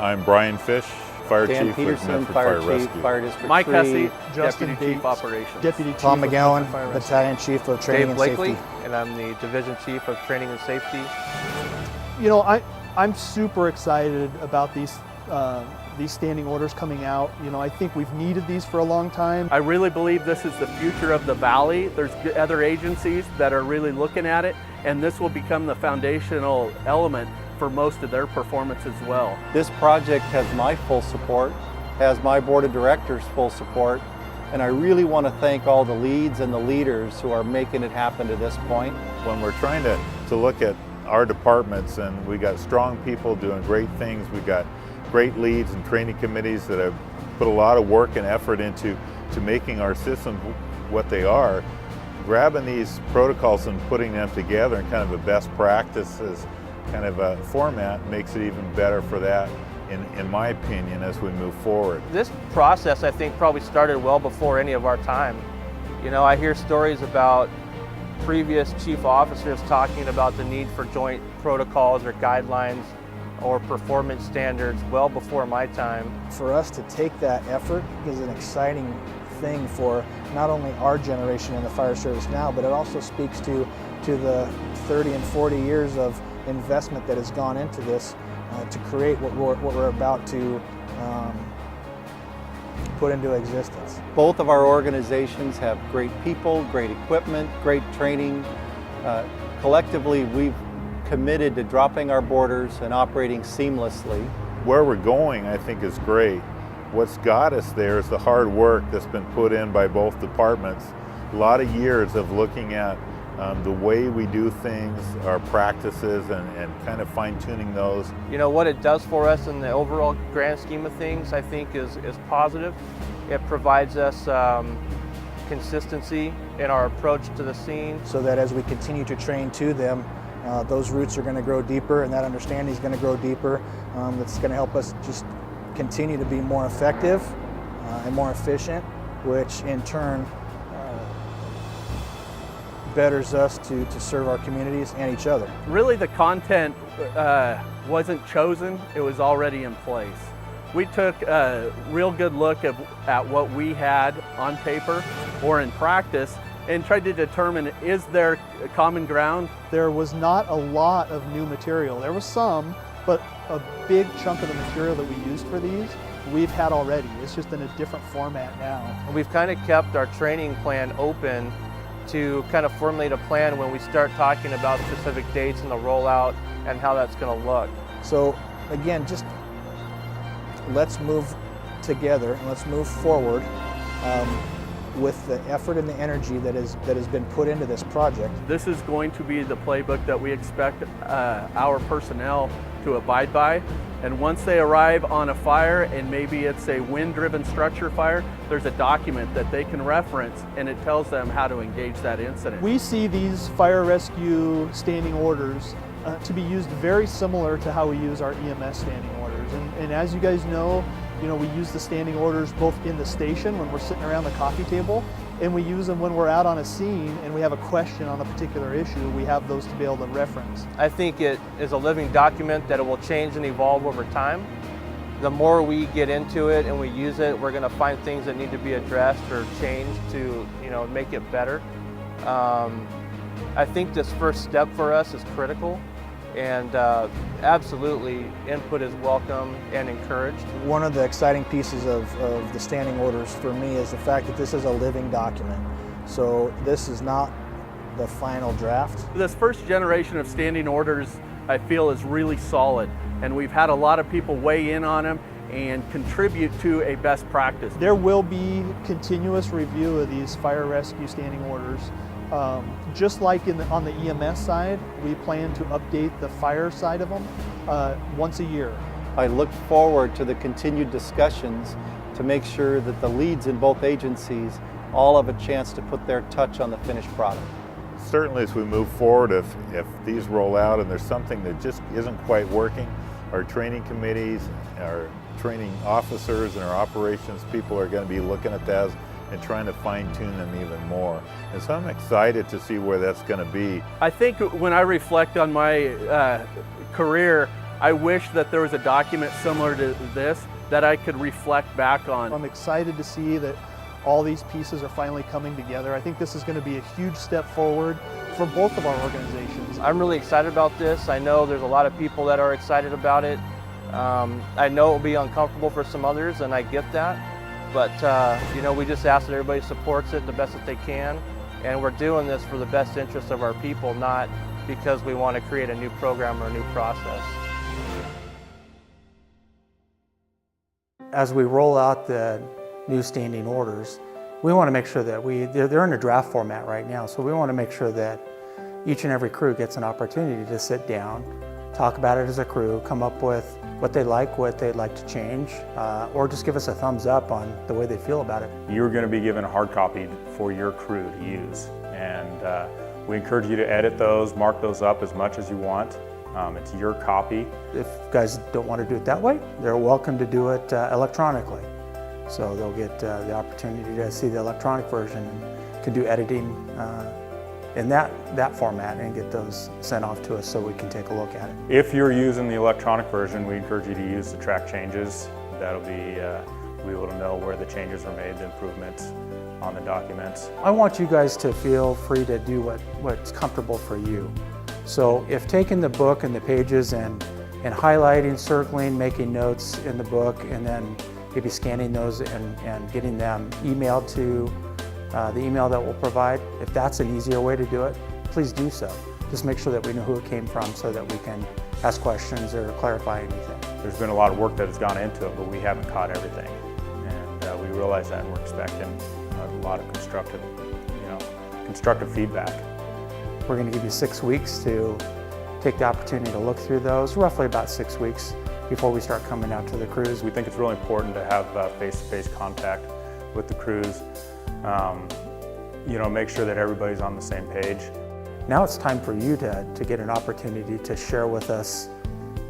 I'm Brian Fish, Fire Dan Chief Peterson, with Medford Fire Fire Chief, Rescue. Fire District Mike 3. Hesse, Justin Deputy Chief Bates, Operations. Deputy Chief Tom of McGowan, Fire Rescue. Battalion Chief of Training Dave and Blakely, Safety. and I'm the Division Chief of Training and Safety. You know, I'm super excited about these standing orders coming out. You know, I think we've needed these for a long time. I really believe this is the future of the Valley. There's other agencies that are really looking at it, and this will become the foundational element for most of their performance as well. This project has my full support, has my board of directors' full support, and I really want to thank all the leads and the leaders who are making it happen to this point. When we're trying to look at our departments, and we got strong people doing great things, we got great leads and training committees that have put a lot of work and effort into making our systems what they are, grabbing these protocols and putting them together in kind of a best practices kind of a format makes it even better for that, in my opinion, as we move forward. This process, I think, probably started well before any of our time. You know, I hear stories about previous chief officers talking about the need for joint protocols or guidelines or performance standards well before my time. For us to take that effort is an exciting thing for not only our generation in the fire service now, but it also speaks to the 30 and 40 years of investment that has gone into this to create what we're about to put into existence. Both of our organizations have great people, great equipment, great training. Collectively, we've committed to dropping our borders and operating seamlessly. Where we're going, I think, is great. What's got us there is the hard work that's been put in by both departments. A lot of years of looking at the way we do things, our practices, and kind of fine-tuning those. You know, what it does for us in the overall grand scheme of things, I think, is positive. It provides us consistency in our approach to the scene. So that as we continue to train to them, those roots are going to grow deeper, and that understanding is going to grow deeper. That's going to help us just continue to be more effective and more efficient, which in turn betters us to serve our communities and each other. Really, the content wasn't chosen, it was already in place. We took a real good look at what we had on paper or in practice and tried to determine, is there common ground? There was not a lot of new material. There was some, but a big chunk of the material that we used for these we've had already. It's just in a different format now. We've kind of kept our training plan open to kind of formulate a plan when we start talking about specific dates and the rollout and how that's going to look. So again, just let's move together and let's move forward with the effort and the energy that has been put into this project. This is going to be the playbook that we expect our personnel to abide by. And once they arrive on a fire, and maybe it's a wind-driven structure fire, there's a document that they can reference, and it tells them how to engage that incident. We see these fire rescue standing orders to be used very similar to how we use our EMS standing orders. And as you guys know, we use the standing orders both in the station when we're sitting around the coffee table, and we use them when we're out on a scene and we have a question on a particular issue. We have those to be able to reference. I think it is a living document that it will change and evolve over time. The more we get into it and we use it, we're going to find things that need to be addressed or changed to make it better. I think this first step for us is critical, and absolutely input is welcome and encouraged. One of the exciting pieces of the standing orders for me is the fact that this is a living document. So this is not the final draft. This first generation of standing orders, I feel, is really solid, and we've had a lot of people weigh in on them and contribute to a best practice. There will be continuous review of these fire rescue standing orders. Just like on the EMS side, we plan to update the fire side of them once a year. I look forward to the continued discussions to make sure that the leads in both agencies all have a chance to put their touch on the finished product. Certainly as we move forward, if these roll out and there's something that just isn't quite working, our training committees, our training officers and our operations people are going to be looking at that and trying to fine-tune them even more. And so I'm excited to see where that's going to be. I think when I reflect on my career, I wish that there was a document similar to this that I could reflect back on. I'm excited to see that all these pieces are finally coming together. I think this is going to be a huge step forward for both of our organizations. I'm really excited about this. I know there's a lot of people that are excited about it. I know it will be uncomfortable for some others, and I get that. But you know, we just ask that everybody supports it the best that they can. And we're doing this for the best interest of our people, not because we want to create a new program or a new process. As we roll out the new standing orders, we want to make sure that they're in a draft format right now, so we want to make sure that each and every crew gets an opportunity to sit down, talk about it as a crew, come up with what they'd like to change, or just give us a thumbs up on the way they feel about it. You're going to be given a hard copy for your crew to use, and we encourage you to edit those, mark those up as much as you want. It's your copy. If guys don't want to do it that way, they're welcome to do it electronically. So they'll get the opportunity to see the electronic version and can do editing in that format and get those sent off to us so we can take a look at it. If you're using the electronic version, we encourage you to use the track changes. That'll be, we will know where the changes are made, the improvements on the documents. I want you guys to feel free to do what's comfortable for you. So if taking the book and the pages and highlighting, circling, making notes in the book, and then maybe scanning those and getting them emailed to the email that we'll provide, if that's an easier way to do it, please do so. Just make sure that we know who it came from so that we can ask questions or clarify anything. There's been a lot of work that has gone into it, but we haven't caught everything. And we realize that, and we're expecting a lot of constructive feedback. We're going to give you 6 weeks to take the opportunity to look through those, roughly about 6 weeks before we start coming out to the crews. We think it's really important to have face-to-face contact with the crews. Make sure that everybody's on the same page. Now it's time for you to get an opportunity to share with us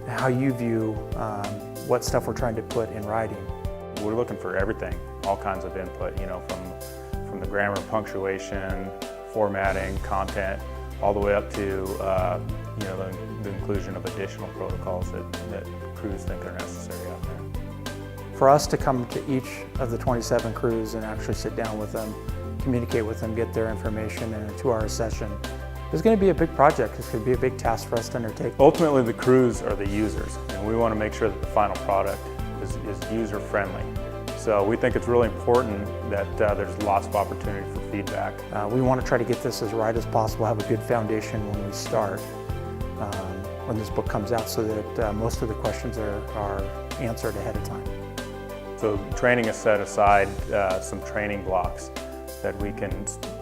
how you view what stuff we're trying to put in writing. We're looking for everything, all kinds of input, from the grammar, punctuation, formatting, content, all the way up to the inclusion of additional protocols that crews think are necessary out there. For us to come to each of the 27 crews and actually sit down with them, communicate with them, get their information in a 2-hour session is going to be a big project. It's going to be a big task for us to undertake. Ultimately, the crews are the users, and we want to make sure that the final product is user-friendly. So we think it's really important that there's lots of opportunity for feedback. We want to try to get this as right as possible, have a good foundation when we start, when this book comes out, so that most of the questions are answered ahead of time. So training has set aside some training blocks that we can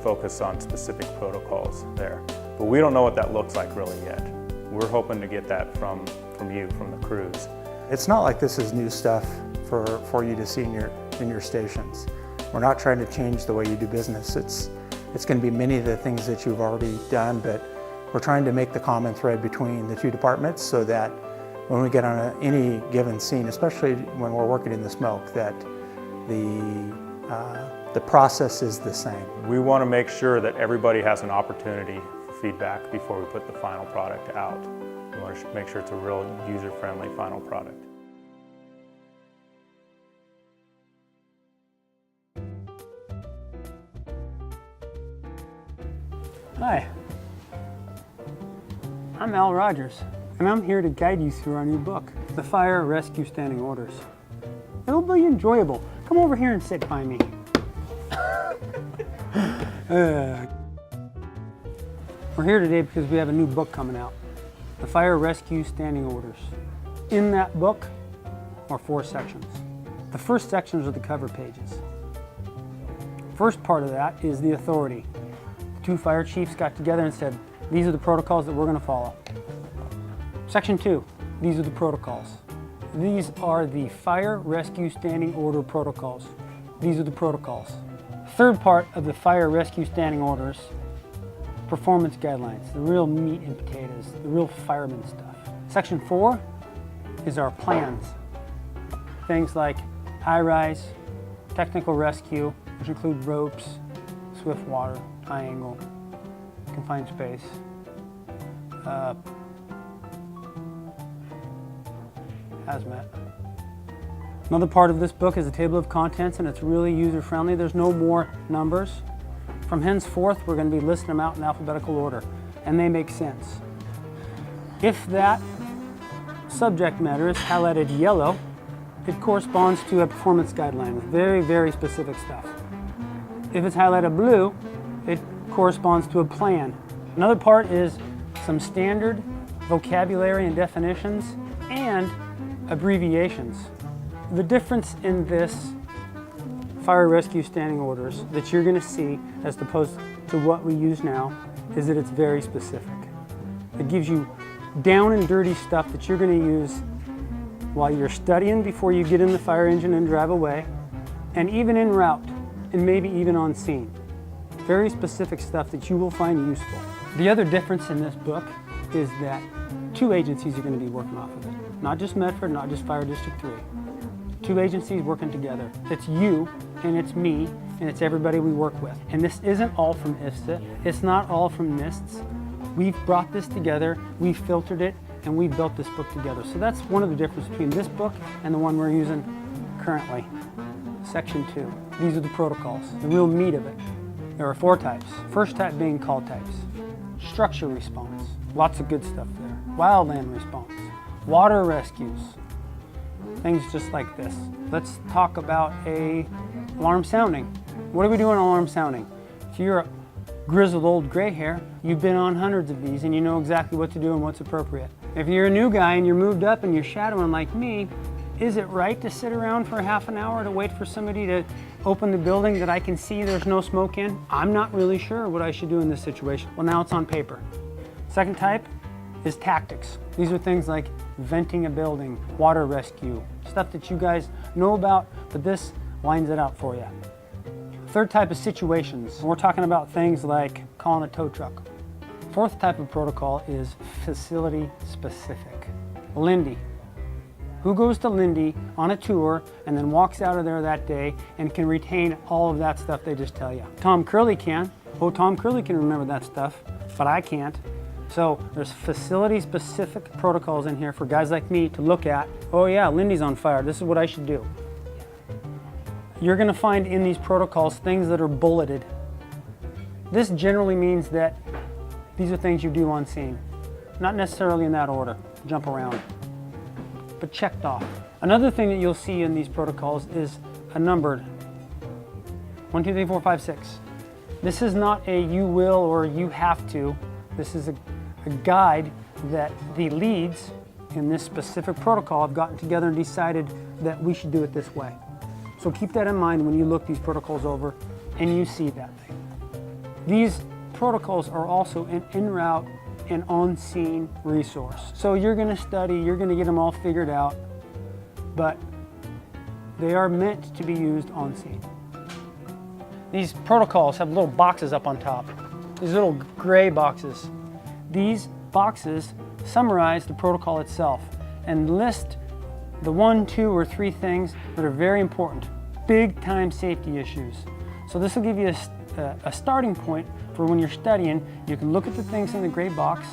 focus on specific protocols there. But we don't know what that looks like really yet. We're hoping to get that from you, from the crews. It's not like this is new stuff for you to see in your stations. We're not trying to change the way you do business. It's going to be many of the things that you've already done, but we're trying to make the common thread between the two departments so that when we get on any given scene, especially when we're working in the smoke, that the process is the same. We want to make sure that everybody has an opportunity for feedback before we put the final product out. We want to make sure it's a real user-friendly final product. Hi, I'm Al Rogers, and I'm here to guide you through our new book, The FRSO Standing Orders. It'll be enjoyable. Come over here and sit by me. We're here today because we have a new book coming out, The FRSO Standing Orders. In that book are 4 sections. The first sections are the cover pages. First part of that is the authority. 2 fire chiefs got together and said, these are the protocols that we're going to follow. Section 2, these are the protocols. These are the Fire Rescue Standing Order protocols. These are the protocols. Third part of the Fire Rescue Standing Orders, performance guidelines, the real meat and potatoes, the real fireman stuff. Section 4 is our plans. Things like high rise, technical rescue, which include ropes, swift water, high angle, confined space. hazmat. Another part of this book is a table of contents, and it's really user-friendly. There's no more numbers. From henceforth, we're going to be listing them out in alphabetical order, and they make sense. If that subject matter is highlighted yellow, it corresponds to a performance guideline with very, very specific stuff. If it's highlighted blue, it corresponds to a plan. Another part is some standard vocabulary and definitions and abbreviations. The difference in this fire rescue standing orders that you're going to see as opposed to what we use now is that it's very specific. It gives you down and dirty stuff that you're going to use while you're studying before you get in the fire engine and drive away, and even en route, and maybe even on scene. Very specific stuff that you will find useful. The other difference in this book is that 2 agencies are going to be working off of it. Not just Medford, not just Fire District 3. 2 agencies working together. It's you, and it's me, and it's everybody we work with. And this isn't all from IFSA. It's not all from NISTs. We've brought this together, we've filtered it, and we've built this book together. So that's one of the differences between this book and the one we're using currently. Section 2. These are the protocols, the real meat of it. There are 4 types. First type being call types. Structure response. Lots of good stuff there. Wildland response. Water rescues. Things just like this. Let's talk about a alarm sounding. What do we do on alarm sounding? If you're a grizzled old gray hair, you've been on hundreds of these and you know exactly what to do and what's appropriate. If you're a new guy and you're moved up and you're shadowing like me, is it right to sit around for half an hour to wait for somebody to open the building that I can see there's no smoke in? I'm not really sure what I should do in this situation. Well, now it's on paper. Second type is tactics. These are things like venting a building, water rescue, stuff that you guys know about, but this lines it out for you. Third type is situations. We're talking about things like calling a tow truck. Fourth type of protocol is facility specific. Lindy. Who goes to Lindy on a tour and then walks out of there that day and can retain all of that stuff they just tell you? Tom Curley can. Oh, Tom Curley can remember that stuff, but I can't. So there's facility-specific protocols in here for guys like me to look at. Oh yeah, Lindy's on fire. This is what I should do. You're going to find in these protocols things that are bulleted. This generally means that these are things you do on scene. Not necessarily in that order. Jump around. But checked off. Another thing that you'll see in these protocols is a numbered 1, 2, 3, 4, 5, 6. This is not a you will or you have to. This is a guide that the leads in this specific protocol have gotten together and decided that we should do it this way. So keep that in mind when you look these protocols over and you see that thing. These protocols are also an en route and on-scene resource. So you're going to study, you're going to get them all figured out, but they are meant to be used on scene. These protocols have little boxes up on top. These little gray boxes. These boxes summarize the protocol itself and list the 1, 2, or 3 things that are very important, big time safety issues. So this will give you a starting point for when you're studying. You can look at the things in the gray box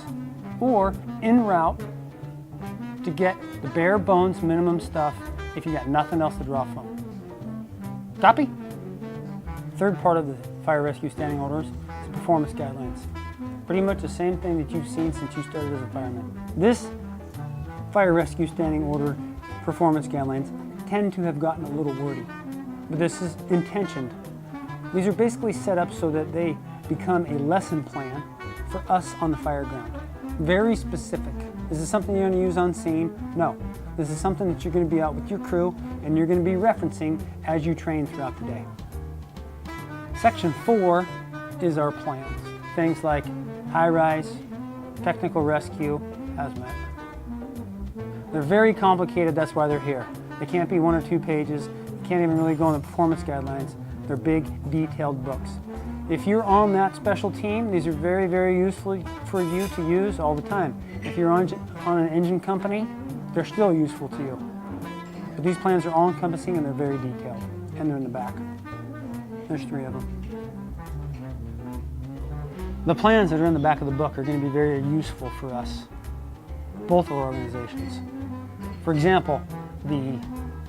or en route to get the bare bones minimum stuff if you got nothing else to draw from. Copy? Third part of the fire rescue standing orders is performance guidelines. Pretty much the same thing that you've seen since you started as a fireman. This fire rescue standing order performance guidelines tend to have gotten a little wordy, but this is intentioned. These are basically set up so that they become a lesson plan for us on the fire ground. Very specific. Is this something you're going to use on scene? No. This is something that you're going to be out with your crew and you're going to be referencing as you train throughout the day. Section 4 is our plans. Things like high-rise, technical rescue, hazmat. They're very complicated, that's why they're here. They can't be 1 or 2 pages. You can't even really go on the performance guidelines. They're big, detailed books. If you're on that special team, these are very, very useful for you to use all the time. If you're on an engine company, they're still useful to you. But these plans are all-encompassing and they're very detailed, and they're in the back. There's 3 of them. The plans that are in the back of the book are going to be very useful for us, both our organizations. For example, the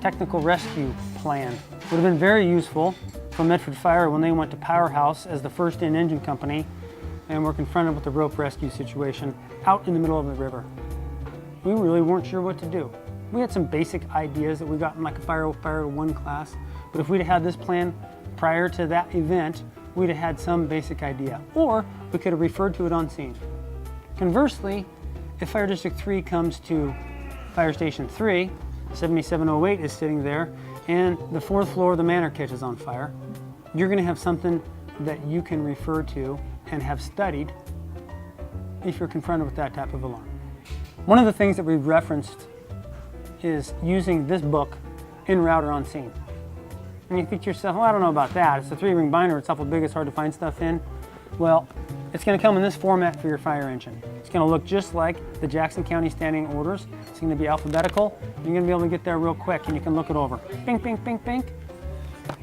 technical rescue plan would have been very useful for Medford Fire when they went to Powerhouse as the first in-engine company and were confronted with the rope rescue situation out in the middle of the river. We really weren't sure what to do. We had some basic ideas that we got in like a Fire 1 class, but if we'd had this plan prior to that event, we'd have had some basic idea, or we could have referred to it on scene. Conversely, if Fire District 3 comes to Fire Station 3, 7708 is sitting there, and the 4th floor of the manor catches on fire, you're going to have something that you can refer to and have studied if you're confronted with that type of alarm. One of the things that we've referenced is using this book en route or on scene. And you think to yourself, well, I don't know about that. It's a 3-ring binder, it's awful big, it's hard to find stuff in. Well, it's going to come in this format for your fire engine. It's going to look just like the Jackson County standing orders. It's going to be alphabetical. You're going to be able to get there real quick and you can look it over. Bing, bing, bing, bing.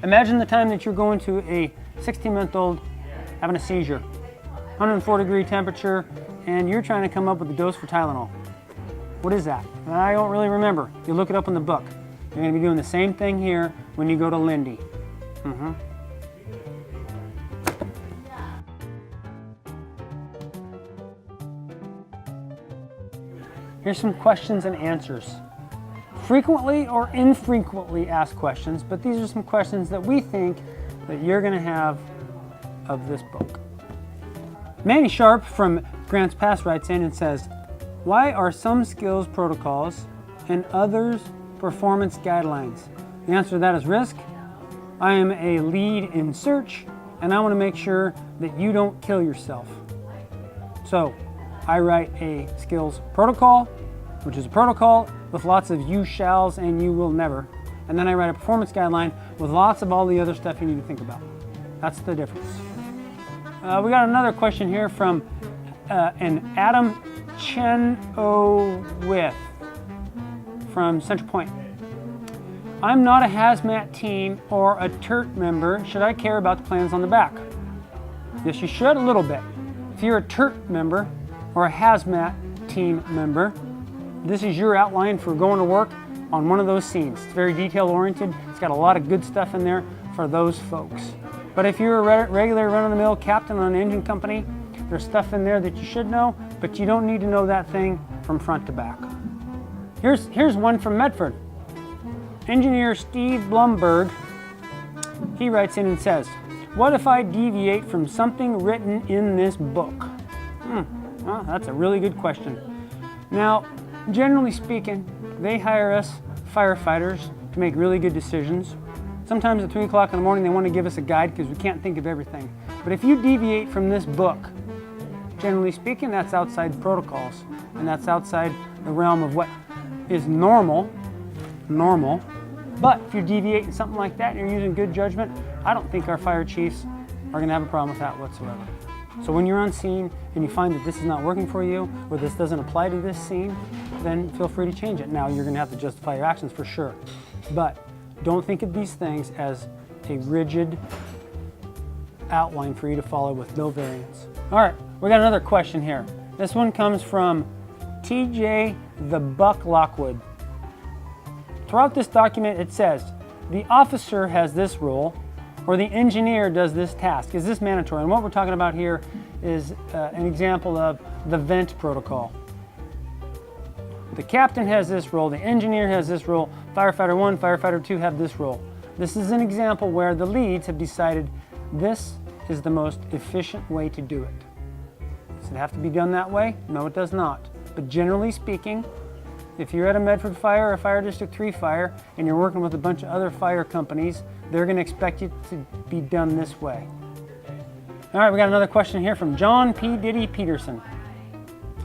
Imagine the time that you're going to a 16-month-old having a seizure, 104-degree temperature, and you're trying to come up with a dose for Tylenol. What is that? I don't really remember. You look it up in the book. You're going to be doing the same thing here when you go to Lindy. Here's some questions and answers. Frequently or infrequently asked questions, but these are some questions that we think that you're going to have of this book. Manny Sharp from Grants Pass writes in and says, why are some skills protocols and others performance guidelines? The answer to that is risk. I am a lead in search, and I want to make sure that you don't kill yourself. So I write a skills protocol, which is a protocol with lots of you shalls and you will never. And then I write a performance guideline with lots of all the other stuff you need to think about. That's the difference. We got another question here from an Adam Chenoweth from Central Point. I'm not a hazmat team or a TERT member. Should I care about the plans on the back? Yes, you should a little bit. If you're a TERT member or a hazmat team member, this is your outline for going to work on one of those scenes. It's very detail oriented. It's got a lot of good stuff in there for those folks. But if you're a regular run-of-the-mill captain on an engine company, there's stuff in there that you should know, but you don't need to know that thing from front to back. Here's one from Medford. Engineer Steve Blumberg, he writes in and says, what if I deviate from something written in this book? Well, that's a really good question. Now, generally speaking, they hire us firefighters to make really good decisions. Sometimes at 3 o'clock in the morning they want to give us a guide because we can't think of everything. But if you deviate from this book, generally speaking, that's outside protocols, and that's outside the realm of what is normal. But if you deviate in something like that and you're using good judgment, I don't think our fire chiefs are going to have a problem with that whatsoever. So when you're on scene and you find that this is not working for you, or this doesn't apply to this scene, then feel free to change it. Now you're going to have to justify your actions for sure. But don't think of these things as a rigid outline for you to follow with no variance. All right, we got another question here. This one comes from TJ the Buck Lockwood. Throughout this document it says, the officer has this role, or the engineer does this task. Is this mandatory? And what we're talking about here is an example of the vent protocol. The captain has this role, the engineer has this role, firefighter 1, firefighter 2 have this role. This is an example where the leads have decided this is the most efficient way to do it. Does it have to be done that way? No, it does not. But generally speaking, if you're at a Medford Fire or a Fire District 3 fire and you're working with a bunch of other fire companies, they're going to expect it to be done this way. All right, we got another question here from John P. Diddy Peterson.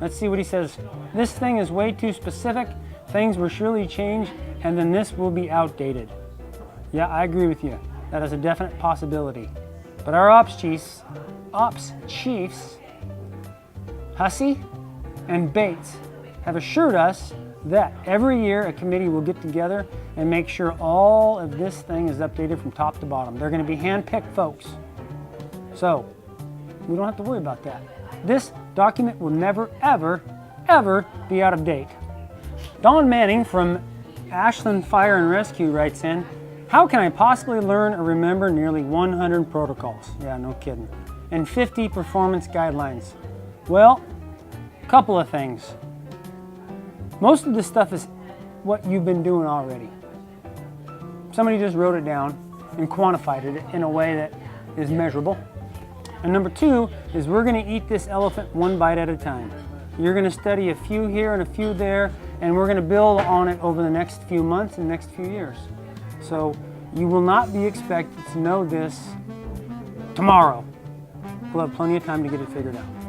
Let's see what he says. This thing is way too specific. Things will surely change, and then this will be outdated. Yeah, I agree with you. That is a definite possibility. But our ops chiefs, Hussey and Bates, have assured us that every year a committee will get together and make sure all of this thing is updated from top to bottom. They're going to be hand-picked folks. So we don't have to worry about that. This document will never, ever, ever be out of date. Don Manning from Ashland Fire and Rescue writes in, how can I possibly learn or remember nearly 100 protocols? Yeah, no kidding. And 50 performance guidelines? Well, a couple of things. Most of this stuff is what you've been doing already. Somebody just wrote it down and quantified it in a way that is measurable. And number two is we're going to eat this elephant one bite at a time. You're going to study a few here and a few there, and we're going to build on it over the next few months and next few years. So you will not be expected to know this tomorrow. We'll have plenty of time to get it figured out.